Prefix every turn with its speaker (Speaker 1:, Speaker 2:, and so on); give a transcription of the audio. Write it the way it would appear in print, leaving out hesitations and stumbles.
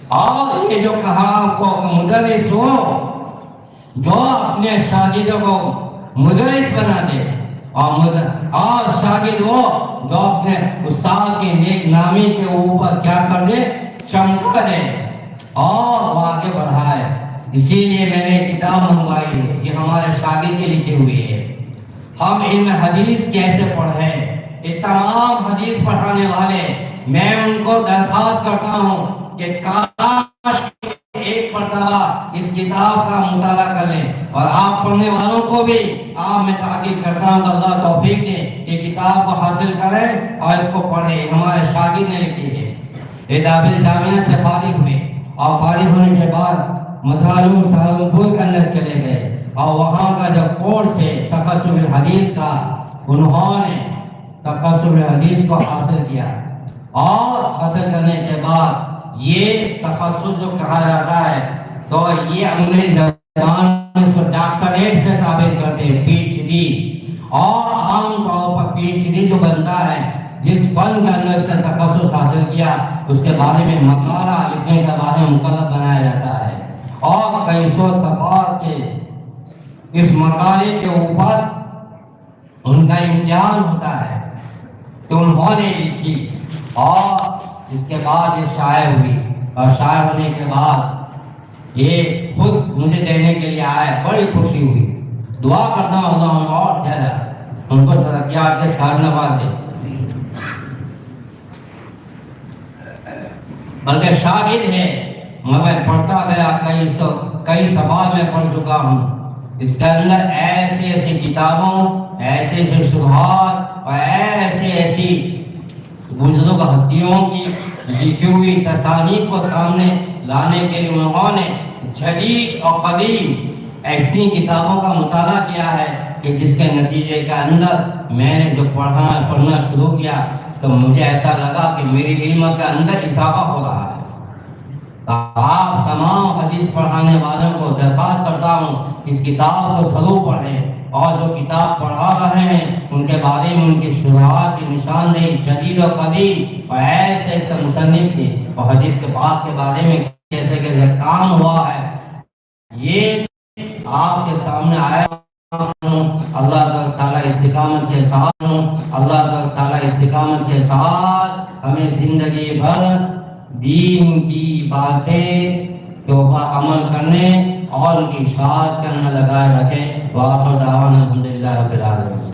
Speaker 1: اور یہ جو کہا آپ کو کہ مدرس ہو جو اپنے شاگردوں کو مدرس بنا دے، اور شاگرد وہ جو اپنے استاد کی نیک نامی کے اوپر کیا کر دے، چمکا دے اور وہ آگے بڑھائے۔ اسی لیے میں نے کتاب منگوائی ہے، یہ ہمارے شاگرد کے لکھی ہوئی ہے۔ ہم علم حدیث کیسے پڑھیں؟ یہ تمام حدیث پڑھانے والے میں ان کو درخواست کرتا ہوں کہ کاش ایک مرتبہ اس کتاب کا مطالعہ کر لیں، اور آپ پڑھنے والوں کو بھی آپ میں تاکید کرتا ہوں کہ اللہ توفیق دے یہ کتاب کو حاصل کریں اور اس کو پڑھیں۔ یہ ہمارے شاگرد نے لکھی ہے۔ یہ دارال جامعہ سے فارغ ہوئے اور فارغ ہونے کے بعد مسالوں سہارنپور کے اندر چلے گئے، اور وہاں کا جو کورس ہے تقصص الحدیث کا، انہوں نے تقصص الحدیث کو حاصل کیا، اور حاصل کرنے کے بعد یہ تخصص جو کہا جاتا ہے تو یہ انگریزی زبان میں اس کو ڈاکٹریٹ سے تعبیر کرتے ہیں، پی ایچ ڈی۔ اور عام طور پر پی ایچ ڈی جو بنتا ہے جس فن کے اندر سے تخصص حاصل کیا اس کے بارے میں مقالہ لکھنے کے بارے میں مکلف بنایا جاتا ہے، اور کئی سو صفحات کے اس مقالے کے اوپر ان کا امتحان ہوتا ہے، تو انہوں نے لکھی اور اس کے بعد یہ شائع ہوئی، اور شائع ہونے کے بعد یہ خود مجھے دینے کے لیے آئے، بڑی خوشی ہوئی۔ دعا کرتا ہوں اللہ اور زیادہ ان کو ترقیات کے ساتھ نوازے۔ بلکہ شاگرد ہے مگر پڑھتا گیا، کئی سوال میں پڑھ چکا ہوں، اس کے اندر ایسی ایسی کتابوں، ایسے ایسے شبہات اور ایسی بزرگ ہستیوں کی لکھی ہوئی تصانیف کو سامنے لانے کے لیے انہوں نے جدید اور قدیم ایسی کتابوں کا مطالعہ کیا ہے کہ جس کے نتیجے کے اندر میں نے جو پڑھنا شروع کیا تو مجھے ایسا لگا کہ میری علم کے اندر اضافہ ہو رہا ہے۔ آپ تمام حدیث پڑھانے والوں کو درخواست کرتا ہوں اس کتاب کو ضرور پڑھیں، اور جو کتاب پڑھا رہے ہیں ان کے بارے میں ان کی شروحات کی نشاندہی جدید و قدیم اور ایسے ایسے مصنف کی اور حدیث کے باب کے بارے میں کیسے کیسے کام ہوا ہے یہ آپ کے سامنے آیا ہوں۔ اللہ تعالیٰ استقامت کے ساتھ اللہ تعالیٰ استقامت کے ساتھ ہمیں زندگی بھر دین کی باتیں کے اوپر عمل کرنے اور ان کی اشاعت کرنے لگائے رکھیں۔ وآخر دعوانا الحمدللہ رب العالمین۔